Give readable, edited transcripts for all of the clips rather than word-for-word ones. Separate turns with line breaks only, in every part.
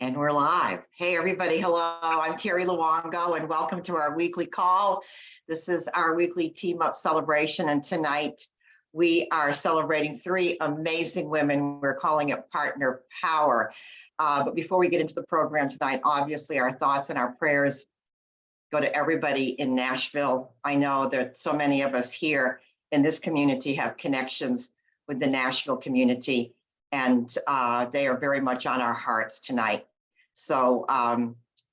And we're live. Hey, everybody. Hello, I'm Terry Luongo, and welcome to our weekly call. This is our weekly team up celebration. And tonight we are celebrating three amazing women. We're calling it Partner Power. But before we get into the program tonight, obviously our thoughts and our prayers go to everybody in Nashville. I know that so many of us here in this community have connections with the Nashville community, and they are very much on our hearts tonight. So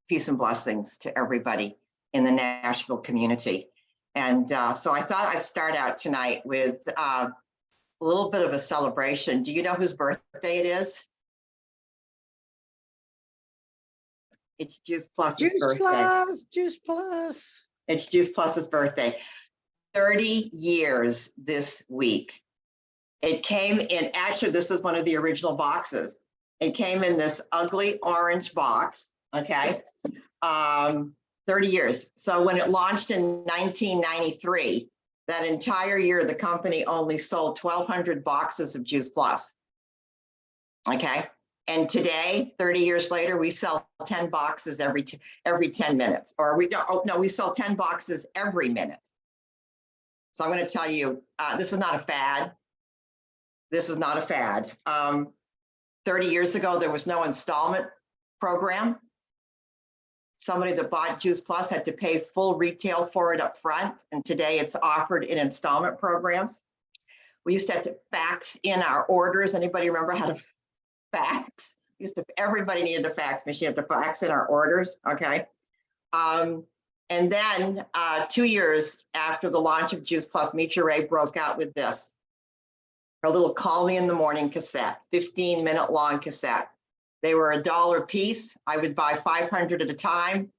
peace and blessings to everybody in the Nashville community. And so I thought I'd start out tonight with a little bit of a celebration. Do you know whose birthday it is? It's Juice Plus's birthday.
Juice Plus.
It's Juice Plus's birthday. 30 years this week. It came in, actually, this is one of the original boxes. It came in this ugly orange box, okay? 30 years. So when it launched in 1993, that entire year, the company only sold 1,200 boxes of Juice Plus, okay? And today, 30 years later, we sell 10 boxes every 10 minutes, or we don't, oh, no, we sell 10 boxes every minute. So I'm gonna tell you, this is not a fad. This is not a fad. 30 years ago, there was no installment program. Somebody that bought Juice Plus had to pay full retail for it up front, and today it's offered in installment programs. We used to have to fax in our orders. Anybody remember how to fax? Everybody needed a fax machine, had to fax in our orders, okay? And then 2 years after the launch of Juice Plus, Meet Ray broke out with this. Her little Call Me in the Morning cassette, 15-minute long cassette. They were $1 a piece. I would buy 500 at a time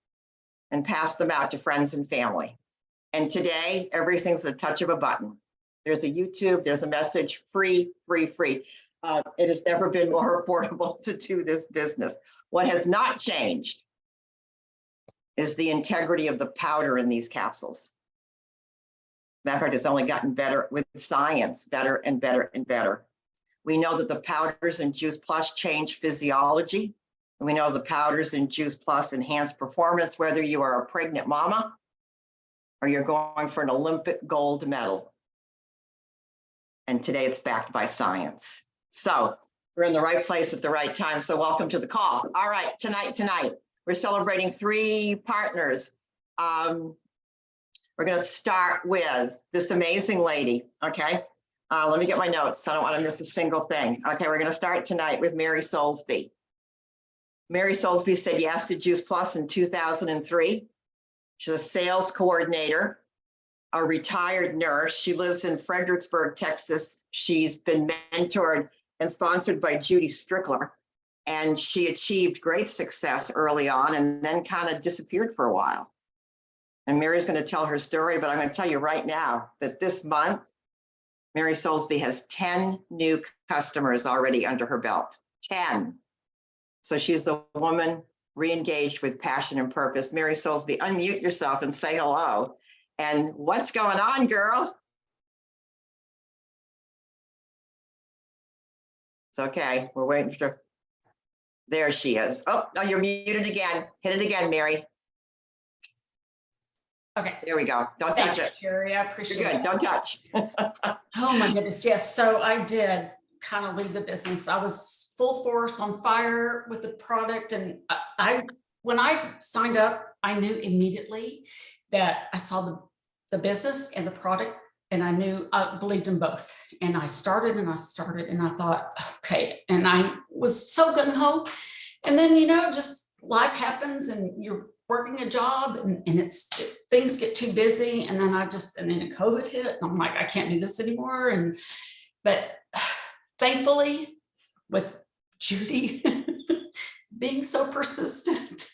and pass them out to friends and family. And today, everything's the touch of a button. There's a YouTube, there's a message, free, free, free. It has never been more affordable to do this business. What has not changed is the integrity of the powder in these capsules. Matter of fact, it's only gotten better with science, better and better and better. We know that the powders in Juice Plus change physiology. And we know the powders in Juice Plus enhance performance, whether you are a pregnant mama or you're going for an Olympic gold medal. And today it's backed by science. So we're in the right place at the right time. So welcome to the call. All right, tonight, we're celebrating three partners. We're going to start with this amazing lady, okay? Let me get my notes. I don't want to miss a single thing. Okay, we're going to start tonight with Mary Solesbee. Mary Solesbee said yes to Juice Plus in 2003. She's a sales coordinator, a retired nurse. She lives in Fredericksburg, Texas. She's been mentored and sponsored by Judy Strickler, and she achieved great success early on and then kind of disappeared for a while. And Mary's going to tell her story, but I'm going to tell you right now that this month, Mary Solesbee has 10 new customers already under her belt, 10. So she's the woman re-engaged with passion and purpose. Mary Solesbee, unmute yourself and say hello. And what's going on, girl? It's okay, we're waiting for her. There she is. Oh, no, you're muted again. Hit it again, Mary.
Okay.
There we go. Don't touch it.
Sherry, I appreciate
You're good.
it.
Don't touch.
Oh my goodness. Yes. So I did kind of leave the business. I was full force on fire with the product. And when I signed up, I knew immediately that I saw the business and the product, and I knew I believed in both. And I started and I thought, okay. And I was so gung ho. And then, you know, just life happens and you're working a job and things get too busy. And then then COVID hit and I'm like, I can't do this anymore. But thankfully with Judy being so persistent,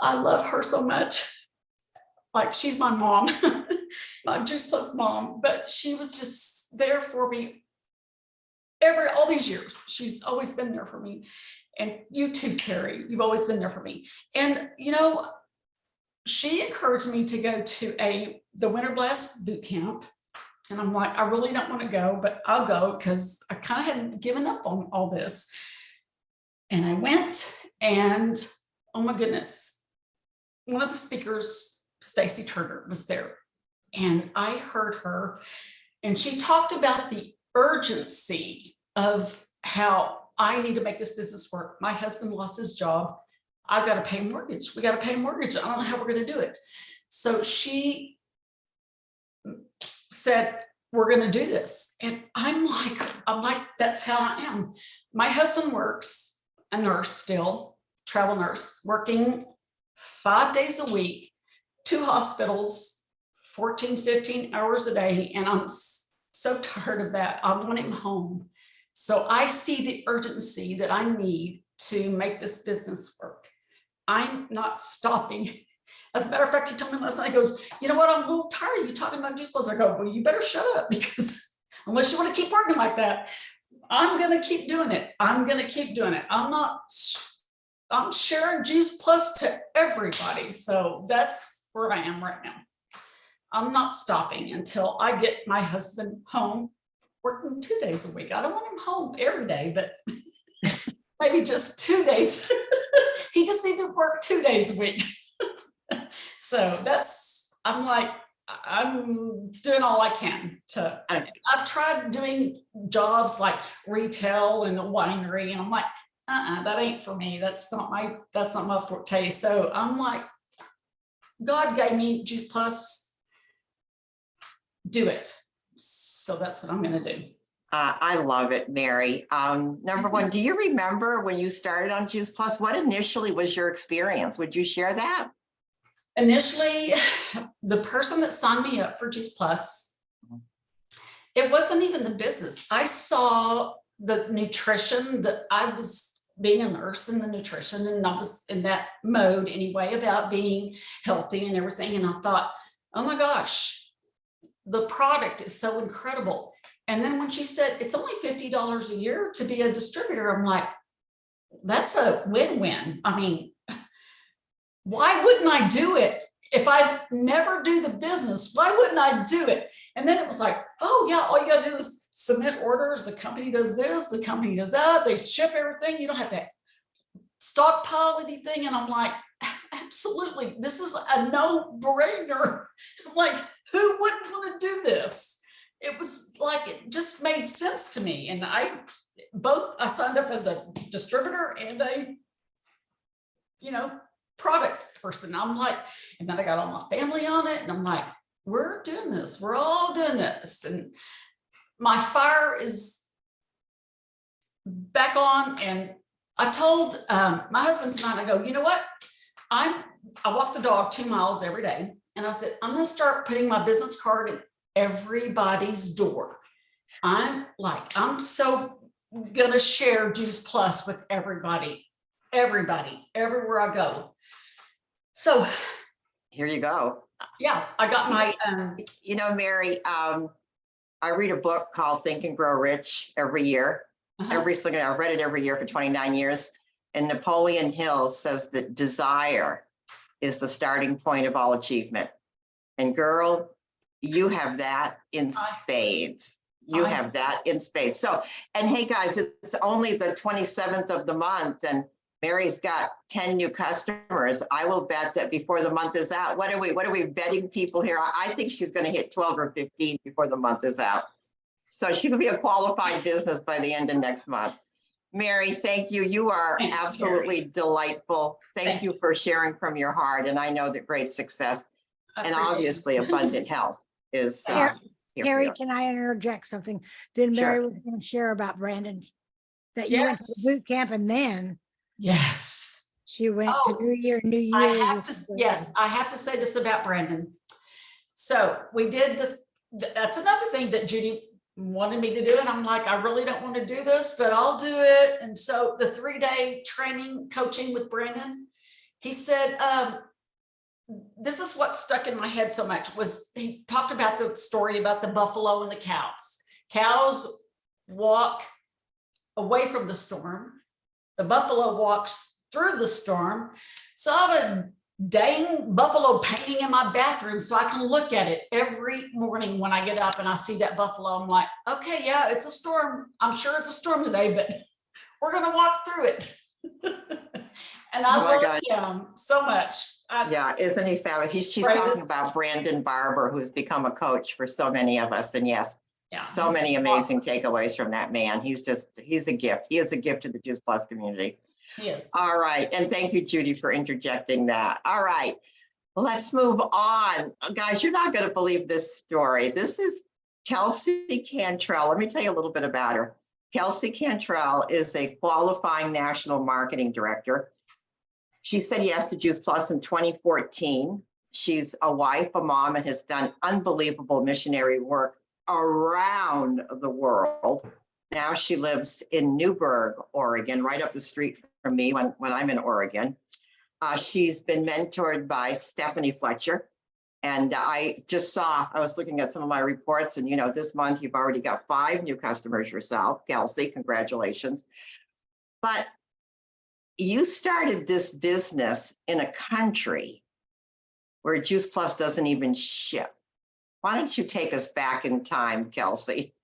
I love her so much. Like she's my mom, my Juice Plus mom, but she was just there for me all these years. She's always been there for me. And you too, Carrie, you've always been there for me. And, you know, she encouraged me to go to the Winter Blast boot camp. And I'm like, I really don't want to go, but I'll go because I kind of hadn't given up on all this. And I went, and oh my goodness, one of the speakers, Stacy Turner, was there. And I heard her, and she talked about the urgency of how I need to make this business work. My husband lost his job. I've got to pay mortgage. We got to pay mortgage. I don't know how we're going to do it. So she said, we're going to do this. And I'm like, that's how I am. My husband works, a nurse still, travel nurse, working 5 days a week, 2 hospitals, 14, 15 hours a day. And I'm so tired of that. I want him home. So I see the urgency that I need to make this business work. I'm not stopping. As a matter of fact, he told me last night, he goes, you know what, I'm a little tired of you talking about juice plus. I go, well, you better shut up, because unless you want to keep working like that, I'm going to keep doing it. I'm going to keep doing it. I'm sharing juice plus to everybody. So that's where I am right now. I'm not stopping until I get my husband home, working 2 days a week. I don't want him home every day, but maybe just 2 days. He just needs to work 2 days a week. So I'm doing all I can to, I've tried doing jobs like retail and a winery, and I'm like, that ain't for me. That's not my forte. So I'm like, God gave me Juice Plus, do it. So that's what I'm going to do.
I love it, Mary. Number one, do you remember when you started on Juice Plus? What initially was your experience? Would you share that?
Initially, the person that signed me up for Juice Plus, it wasn't even the business. I saw the nutrition, that I was being a nurse in the nutrition, and I was in that mode anyway about being healthy and everything. And I thought, oh my gosh, the product is so incredible. And then when she said it's only $50 a year to be a distributor, I'm like, that's a win-win. I mean, why wouldn't I do it? If I never do the business, why wouldn't I do it? And then it was like, oh yeah, all you got to do is submit orders. The company does this, the company does that. They ship everything. You don't have to stockpile anything. And I'm like, absolutely, this is a no-brainer. I'm like, who wouldn't want to do this? It was like, it just made sense to me. And I signed up as a distributor and a, product person. I'm like, and then I got all my family on it, and I'm like, we're doing this. We're all doing this. And my fire is back on. And I told my husband tonight, I go, you know what? I walk the dog 2 miles every day. And I said, I'm going to start putting my business card in everybody's door. I'm so going to share Juice Plus with everybody, everywhere I go. So
here you go.
Yeah, I got my,
Mary, I read a book called Think and Grow Rich every year. I read it every year for 29 years. And Napoleon Hill says that desire is the starting point of all achievement. And girl, you have that in spades. You have that in spades. So, and hey guys, it's only the 27th of the month, and Mary's got 10 new customers. I will bet that before the month is out, what are we betting people here? I think she's going to hit 12 or 15 before the month is out. So she will be a qualified business by the end of next month. Mary, thank you. You are absolutely delightful. Thank you for sharing from your heart. And I know that great success and obviously abundant health is
Carrie, can I interject something? Did Mary was going to share about Brandon, that you went to the boot camp, and then she went to New Year.
I have to say this about Brandon. So we did that's another thing that Judy wanted me to do. And I'm like, I really don't want to do this, but I'll do it. And so the 3-day training coaching with Brandon, he said, this is what stuck in my head so much, was he talked about the story about the buffalo and the cows. Cows walk away from the storm. The buffalo walks through the storm. So I have a dang buffalo painting in my bathroom so I can look at it every morning when I get up and I see that buffalo. I'm like, okay, yeah, it's a storm. I'm sure it's a storm today, but we're going to walk through it. And I
Oh my
love
God.
him so much.
Yeah, isn't he fabulous? She's
Right,
talking
this-
about Brandon Barber, who's become a coach for so many of us. And yes,
Yeah,
so
he's
many amazing
awesome.
takeaways from that man. He's a gift. He is a gift to the Juice Plus community.
Yes.
All right. And thank you, Judy, for interjecting that. All right. Let's move on. Guys, you're not going to believe this story. This is Kelsey Cantrall. Let me tell you a little bit about her. Kelsey Cantrall is a qualifying national marketing director. She said yes to Juice Plus in 2014. She's a wife, a mom, and has done unbelievable missionary work around the world. Now she lives in Newberg, Oregon, right up the street from me when I'm in Oregon. She's been mentored by Stephanie Fletcher. And I was looking at some of my reports, and this month you've already got 5 new customers yourself. Kelsey, congratulations. But you started this business in a country where Juice Plus doesn't even ship. Why don't you take us back in time, Kelsey?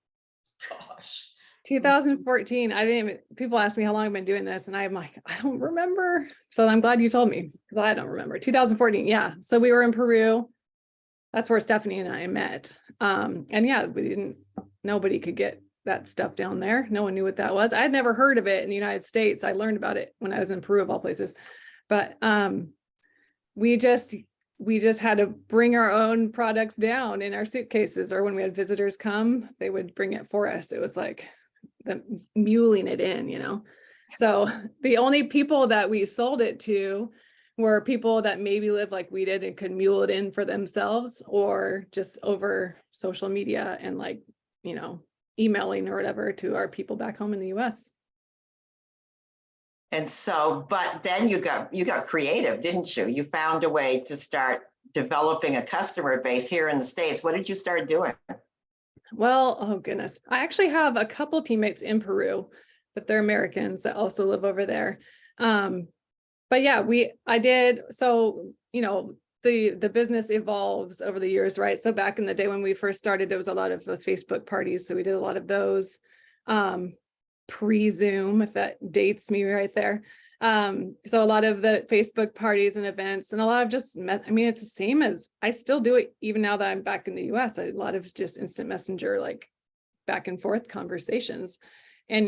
Gosh.
2014. People ask me how long I've been doing this, and I'm like, I don't remember. So I'm glad you told me, because I don't remember. 2014. Yeah. So we were in Peru. That's where Stephanie and I met. And yeah, nobody could get that stuff down there. No one knew what that was. I'd never heard of it in the United States. I learned about it when I was in Peru, of all places. But we just had to bring our own products down in our suitcases, or when we had visitors come, they would bring it for us. It was like the muling it in. So the only people that we sold it to were people that maybe live like we did and could mule it in for themselves, or just over social media and emailing or whatever to our people back home in the US.
And so, but then you got creative, didn't you? You found a way to start developing a customer base here in the States. What did you start doing?
Well, oh goodness. I actually have a couple teammates in Peru, but they're Americans that also live over there. But yeah, I did. So, the business evolves over the years, right? So back in the day when we first started, there was a lot of those Facebook parties. So we did a lot of those, pre-Zoom, if that dates me right there. So a lot of the Facebook parties and events, and a lot of it's the same as I still do it even now that I'm back in the US. A lot of just instant messenger, like back and forth conversations. And,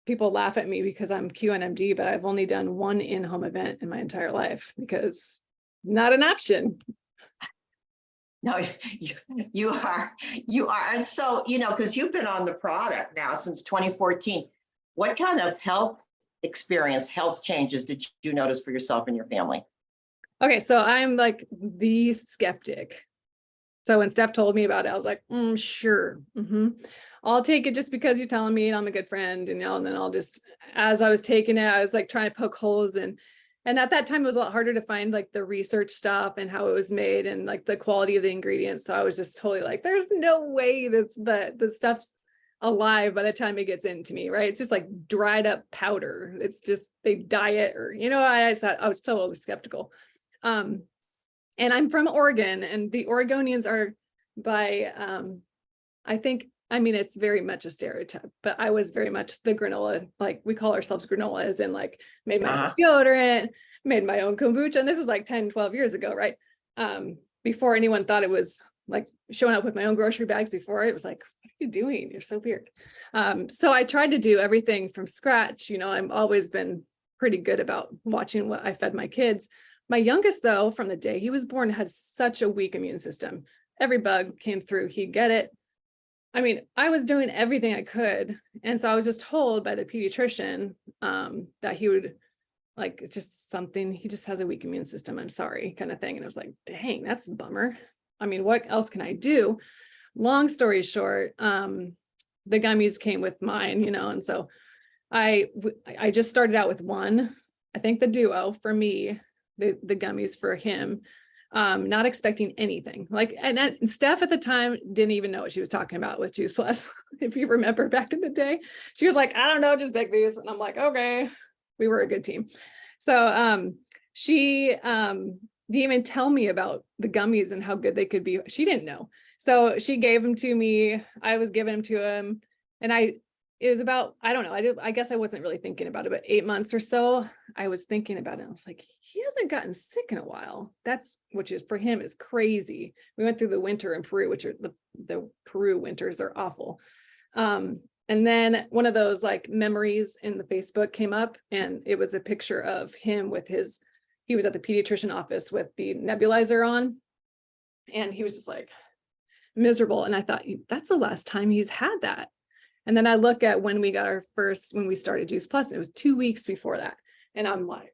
people laugh at me because I'm QNMD, but I've only done one in-home event in my entire life because not an option.
No, you are. And so, because you've been on the product now since 2014, what kind of health changes did you notice for yourself and your family?
Okay, so I'm like the skeptic. So when Steph told me about it, I was like, sure. I'll take it just because you're telling me and I'm a good friend, and then I'll just, as I was taking it, I was like trying to poke holes and at that time it was a lot harder to find like the research stuff and how it was made and like the quality of the ingredients. So I was just totally like, there's no way the stuff's alive by the time it gets into me, right? It's just like dried up powder. It's just, they dye it, or, I was totally skeptical. And I'm from Oregon, and the Oregonians are it's very much a stereotype, but I was very much the granola, like we call ourselves granola, as in like made my own deodorant, made my own kombucha. And this is like 10, 12 years ago, right? Before anyone thought it was like showing up with my own grocery bags. Before it was like, what are you doing? You're so weird. So I tried to do everything from scratch. I've always been pretty good about watching what I fed my kids. My youngest, though, from the day he was born, had such a weak immune system. Every bug came through, he'd get it. I was doing everything I could. And so I was just told by the pediatrician that he would, like, it's just something, he just has a weak immune system, I'm sorry, kind of thing. And I was like, dang, that's a bummer. What else can I do? Long story short, the gummies came with mine, and so I just started out with one. I think the duo for me, the gummies for him, not expecting anything. And Steph at the time didn't even know what she was talking about with Juice Plus. If you remember back in the day, she was like, I don't know, just take these. And I'm like, okay, we were a good team. So she didn't even tell me about the gummies and how good they could be. She didn't know. So she gave them to me. I was giving them to him. And it was about, I don't know, I guess I wasn't really thinking about it, but 8 months or so, I was thinking about it. I was like, he hasn't gotten sick in a while. Which is for him is crazy. We went through the winter in Peru, which are the Peru winters are awful. And then one of those like memories in the Facebook came up, and it was a picture of him with he was at the pediatrician office with the nebulizer on, and he was just like miserable. And I thought, that's the last time he's had that. And then I look at when we started Juice Plus, it was 2 weeks before that. And I'm like,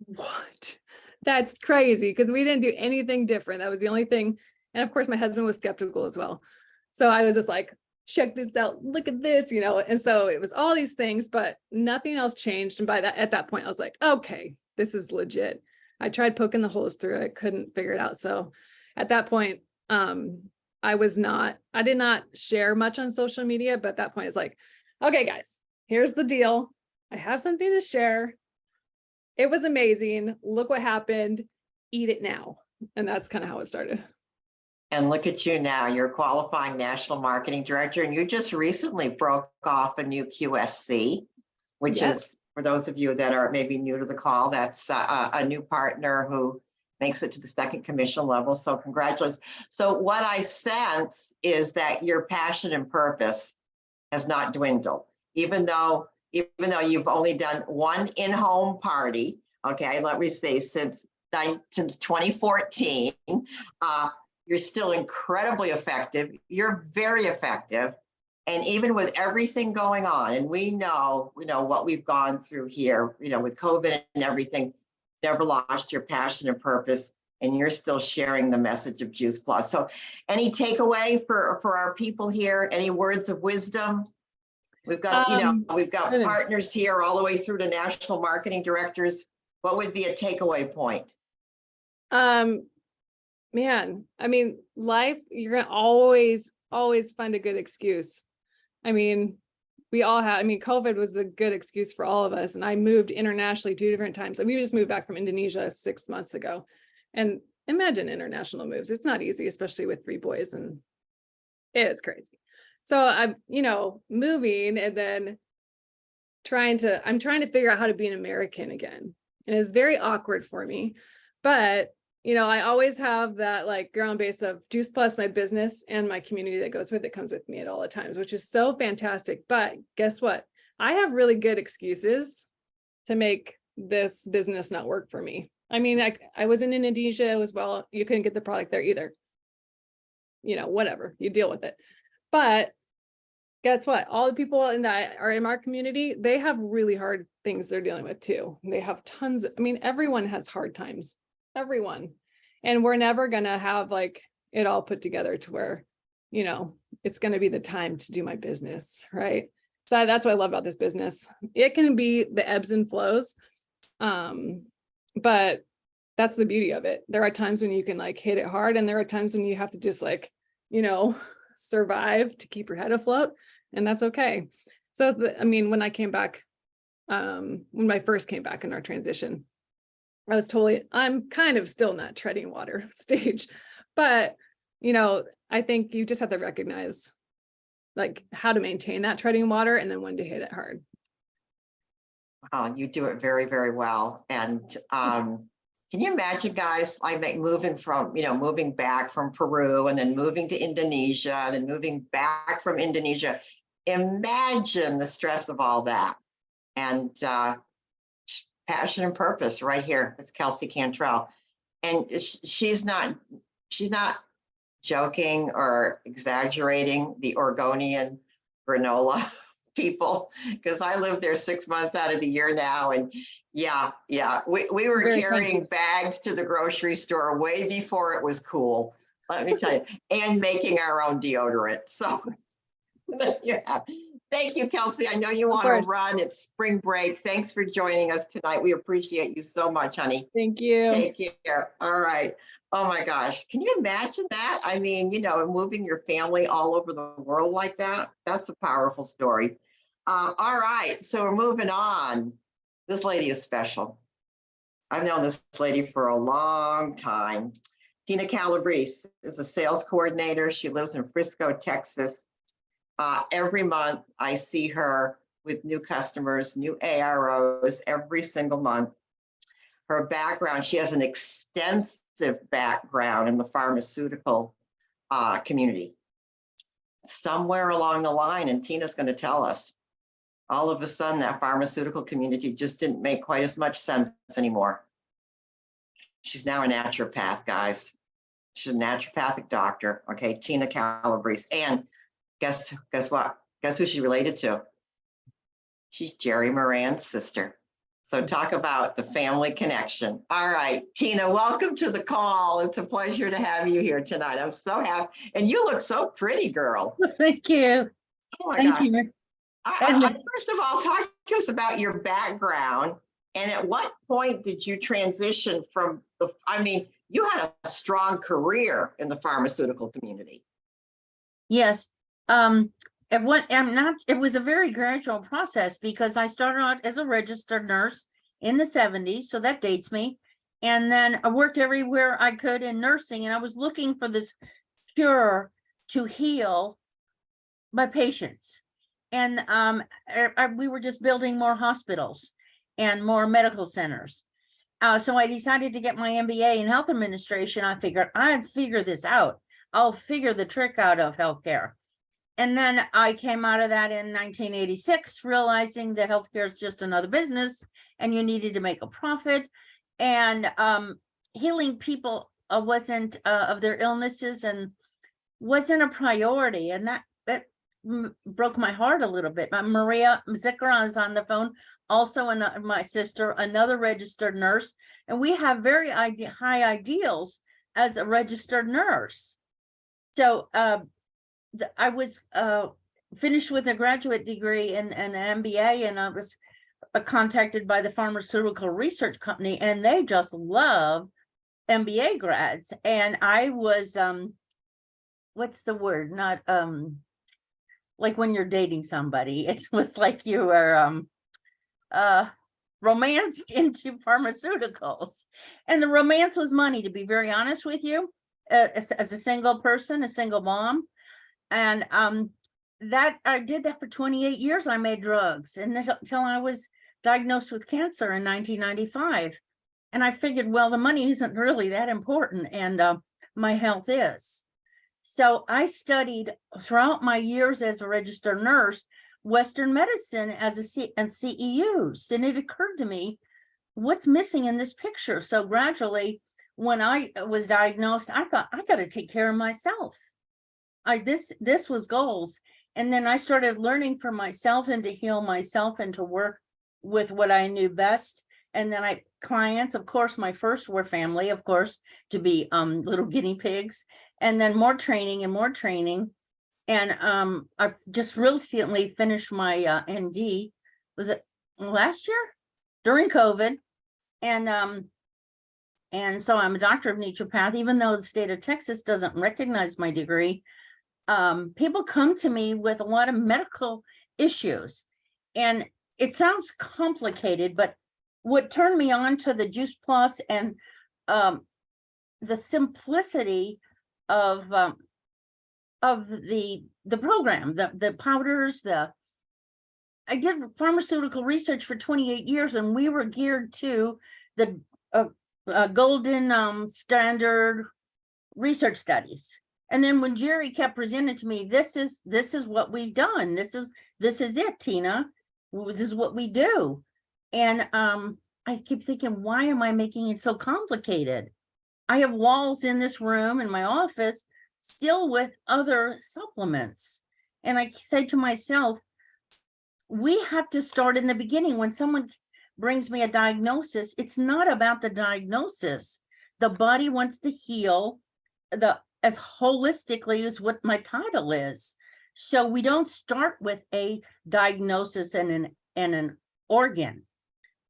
what? That's crazy, because we didn't do anything different. That was the only thing. And of course, my husband was skeptical as well. So I was just like, check this out, look at this, and so it was all these things, but nothing else changed. And at that point, I was like, okay, this is legit. I tried poking the holes through it, couldn't figure it out. So at that point, I did not share much on social media, but at that point it's like, okay, guys, here's the deal. I have something to share. It was amazing. Look what happened. Eat it now. And that's kind of how it started.
And look at you now, you're a qualifying national marketing director, and you just recently broke off a new QSC, which is, for those of you that are maybe new to the call, that's a new partner who makes it to the second commission level. So congratulations. So what I sense is that your passion and purpose has not dwindled, even though you've only done one in-home party. Okay, let me say since 2014, you're still incredibly effective. You're very effective. And even with everything going on, and we know what we've gone through here, with COVID and everything, never lost your passion and purpose, and you're still sharing the message of Juice Plus. So any takeaway for our people here? Any words of wisdom? We've got, we've got partners here all the way through to national marketing directors. What would be a takeaway point?
Man, I mean, life, you're going to always find a good excuse. I mean, COVID was a good excuse for all of us. And I moved internationally 2 different times. We just moved back from Indonesia 6 months ago. And imagine international moves. It's not easy, especially with 3 boys, and it's crazy. So I'm, moving and then I'm trying to figure out how to be an American again. And it's very awkward for me, but I always have that like ground base of Juice Plus, my business, and my community that comes with me at all the times, which is so fantastic. But guess what? I have really good excuses to make this business not work for me. I mean, I was in Indonesia as well. You couldn't get the product there either. Whatever, you deal with it. But guess what? All the people that are in our community, they have really hard things they're dealing with too. They have everyone has hard times. Everyone. And we're never going to have like it all put together to where, it's going to be the time to do my business. Right. So that's what I love about this business. It can be the ebbs and flows. But that's the beauty of it. There are times when you can like hit it hard, and there are times when you have to just like, survive to keep your head afloat, and that's okay. So, when I came back, when I first came back in our transition, I'm kind of still in that treading water stage, but, I think you just have to recognize like how to maintain that treading water and then when to hit it hard.
You do it very, very well. And can you imagine, guys, like moving back from Peru and then moving to Indonesia and then moving back from Indonesia? Imagine the stress of all that. And passion and purpose right here. It's Kelsey Cantrall. And she's not joking or exaggerating the Oregonian granola people, because I live there 6 months out of the year now. And we were carrying bags to the grocery store way before it was cool, let me tell you, and making our own deodorant. So yeah. Thank you, Kelsey. I know you want to run. It's spring break. Thanks for joining us tonight. We appreciate you so much, honey.
Thank you.
Take care. All right. Oh my gosh. Can you imagine that? I mean, moving your family all over the world like that. That's a powerful story. All right. So we're moving on. This lady is special. I've known this lady for a long time. Tina Calabrese is a sales coordinator. She lives in Frisco, Texas. Every month I see her with new customers, new AROs every single month. Her background, she has an extensive background in the pharmaceutical community. Somewhere along the line, and Tina's going to tell us, all of a sudden that pharmaceutical community just didn't make quite as much sense anymore. She's now a naturopath, guys. She's a naturopathic doctor. Okay, Tina Calabrese. And guess what? Guess who she's related to? She's Jerry Moran's sister. So talk about the family connection. All right, Tina, welcome to the call. It's a pleasure to have you here tonight. I'm so happy. And you look so pretty, girl.
Thank you.
Oh my
Thank
God.
you.
First of all, talk to us about your background. And at what point did you transition from the, I mean, you had a strong career in the pharmaceutical community.
Yes. It was a very gradual process because I started out as a registered nurse in the 70s. So that dates me. And then I worked everywhere I could in nursing, and I was looking for this cure to heal my patients. And we were just building more hospitals and more medical centers. So I decided to get my MBA in health administration. I figured I'd figure this out. I'll figure the trick out of healthcare. And then I came out of that in 1986, realizing that healthcare is just another business and you needed to make a profit. And healing people wasn't of their illnesses and wasn't a priority. And that broke my heart a little bit. Maria Zikra is on the phone, also my sister, another registered nurse. And we have very high ideals as a registered nurse. So I was finished with a graduate degree and an MBA, and I was contacted by the pharmaceutical research company, and they just love MBA grads. And I was, what's the word? Not like when you're dating somebody, it was like you were romanced into pharmaceuticals. And the romance was money, to be very honest with you, as a single person, a single mom. And that I did that for 28 years. I made drugs until I was diagnosed with cancer in 1995. And I figured, well, the money isn't really that important, and my health is. So I studied throughout my years as a registered nurse, Western medicine as and CEUs. And it occurred to me, what's missing in this picture? So gradually, when I was diagnosed, I thought, I got to take care of myself. This was goals. And then I started learning for myself and to heal myself and to work with what I knew best. And then clients, of course, my first were family, of course, to be little guinea pigs, and then more training and more training. And I just recently finished my ND, was it last year? During COVID. And so I'm a doctor of naturopath, even though the state of Texas doesn't recognize my degree. People come to me with a lot of medical issues, and it sounds complicated, but what turned me on to the Juice Plus and the simplicity of the program, the powders, I did pharmaceutical research for 28 years, and we were geared to the golden standard research studies. And then when Jerry kept presenting to me, this is what we've done. This is it, Tina. This is what we do. And I keep thinking, why am I making it so complicated? I have walls in this room in my office still with other supplements. And I say to myself, we have to start in the beginning. When someone brings me a diagnosis, it's not about the diagnosis. The body wants to heal as holistically as what my title is. So we don't start with a diagnosis and an organ.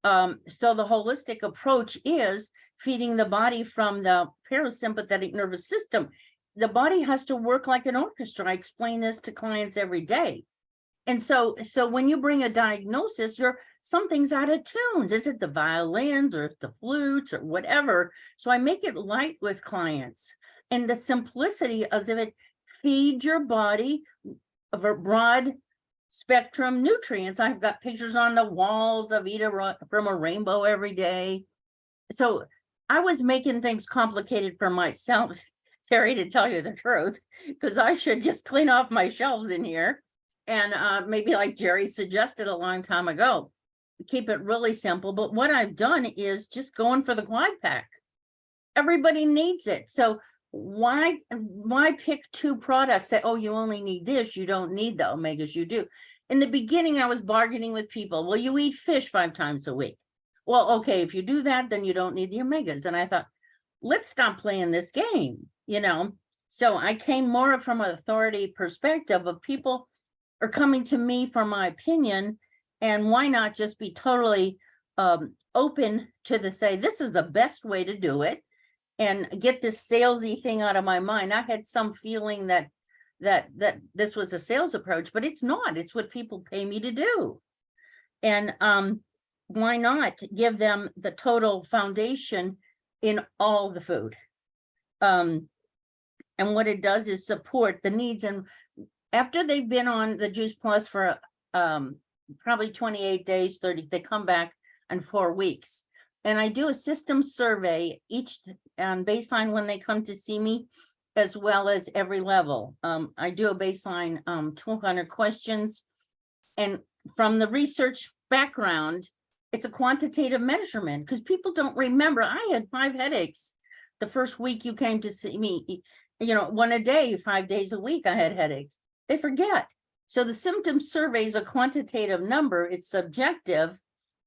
So the holistic approach is feeding the body from the parasympathetic nervous system. The body has to work like an orchestra. I explain this to clients every day. And so when you bring a diagnosis, something's out of tune. Is it the violins or the flutes or whatever? So I make it light with clients. And the simplicity of it, feed your body of a broad spectrum nutrients. I've got pictures on the walls of from a rainbow every day. So I was making things complicated for myself, Terry, to tell you the truth, because I should just clean off my shelves in here. And maybe like Jerry suggested a long time ago, keep it really simple. But what I've done is just going for the glide pack. Everybody needs it. So why pick 2 products that, oh, you only need this, you don't need the omegas, you do. In the beginning, I was bargaining with people. Well, you eat fish 5 times a week. Well, okay, if you do that, then you don't need the omegas. And I thought, let's stop playing this game, you know? So I came more from an authority perspective of people are coming to me for my opinion, and why not just be totally open to the say, this is the best way to do it, and get this salesy thing out of my mind. I had some feeling that this was a sales approach, but it's not. It's what people pay me to do. And why not give them the total foundation in all the food? And what it does is support the needs. And after they've been on the Juice Plus for probably 28 days, 30, they come back in 4 weeks. And I do a system survey each baseline when they come to see me, as well as every level. I do a baseline 200 questions. And from the research background, it's a quantitative measurement because people don't remember. I had 5 headaches the first week you came to see me, you know, 1 a day, 5 days a week, I had headaches. They forget. So the symptom survey is a quantitative number. It's subjective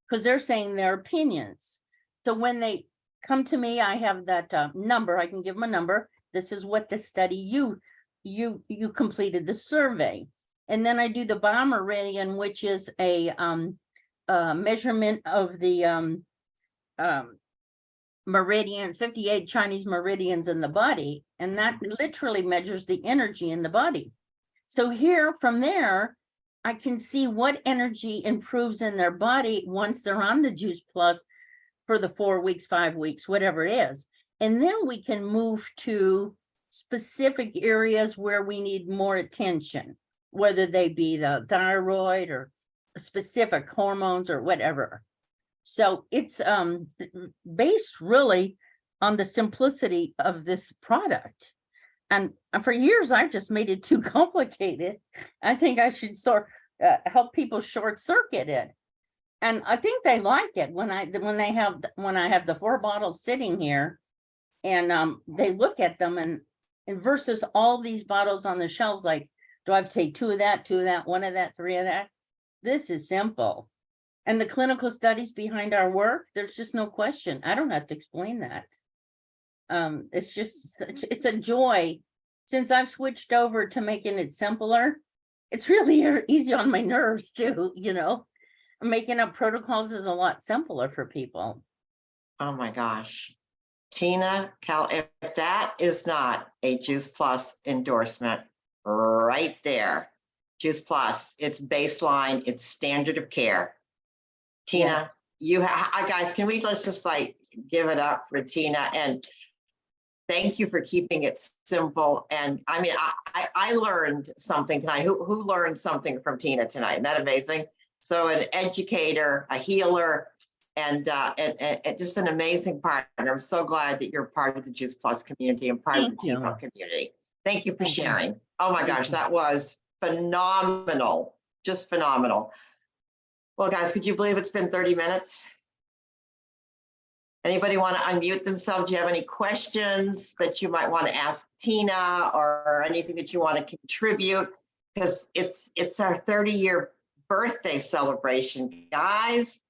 because they're saying their opinions. So when they come to me, I have that number. I can give them a number. This is what the study you completed the survey. And then I do the biomeridian, which is a measurement of the meridians, 58 Chinese meridians in the body. And that literally measures the energy in the body. So here from there, I can see what energy improves in their body once they're on the Juice Plus for the 4 weeks, 5 weeks, whatever it is. And then we can move to specific areas where we need more attention, whether they be the thyroid or specific hormones or whatever. So it's based really on the simplicity of this product. And for years, I've just made it too complicated. I think I should help people short circuit it. And I think they like it when I have the 4 bottles sitting here, and they look at them and versus all these bottles on the shelves, like, do I have to take 2 of that, 2 of that, 1 of that, 3 of that? This is simple. And the clinical studies behind our work, there's just no question. I don't have to explain that. It's a joy. Since I've switched over to making it simpler, it's really easy on my nerves too, you know. Making up protocols is a lot simpler for people.
Oh my gosh. Tina, Cal, if that is not a Juice Plus endorsement right there. Juice Plus, it's baseline, it's standard of care. Tina, yes. Guys, can let's just like give it up for Tina, and thank you for keeping it simple. And I mean, I learned something tonight. Who learned something from Tina tonight? Isn't that amazing? So an educator, a healer, and just an amazing partner. I'm so glad that you're part of the Juice Plus community and part of the TPO community. Thank you for sharing. Oh my gosh, that was phenomenal, just phenomenal. Well, guys, could you believe it's been 30 minutes? Anybody want to unmute themselves? Do you have any questions that you might want to ask Tina, or anything that you want to contribute? Because it's our 30-year birthday celebration, guys.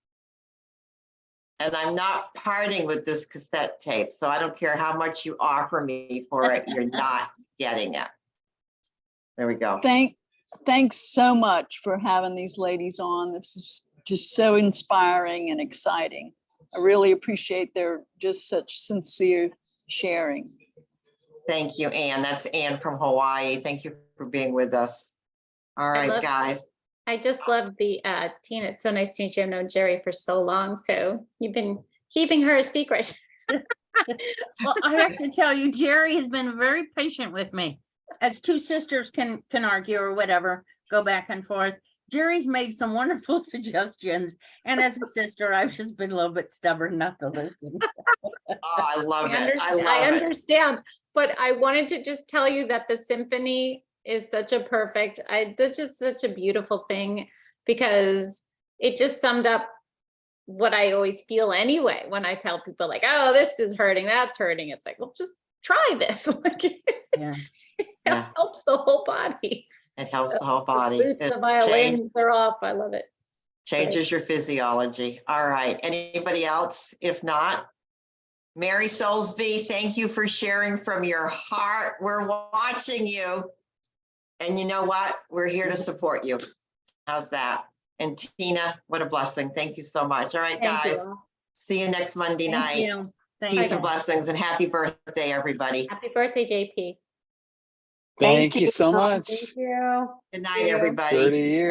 And I'm not parting with this cassette tape, so I don't care how much you offer me for it, you're not getting it. There we go.
Thanks so much for having these ladies on. This is just so inspiring and exciting. I really appreciate their just such sincere sharing.
Thank you, Anne. That's Anne from Hawaii. Thank you for being with us. All right, guys.
I just love the Tina. It's so nice to meet you. I've known Jerry for so long, so you've been keeping her a secret.
Well, I have to tell you, Jerry has been very patient with me. as two sisters can argue or whatever, go back and forth. Jerry's made some wonderful suggestions. And as a sister, I've just been a little bit stubborn not to listen.
Oh, I love it. I
I
love it.
understand, but I wanted to just tell you that the symphony is such a perfect, that's just such a beautiful thing because it just summed up what I always feel anyway, when I tell people like, oh, this is hurting, that's hurting. It's like, well, just try this. Like,
Yeah.
it helps the whole body.
It helps the whole body.
The flutes,
It
the violins, they're off. I love it.
changes your physiology. All right. Anybody else? If not, Mary Solesbee, thank you for sharing from your heart. We're watching you. And you know what? We're here to support you. How's that? And Tina, what a blessing. Thank you so much. All right,
Thank you
guys.
all.
See you next Monday
Thank
night.
you. Thank
Peace
you.
and blessings and happy birthday, everybody.
Happy birthday, JP.
Thank you so much.
Thank you.
Good night, everybody.
30 years.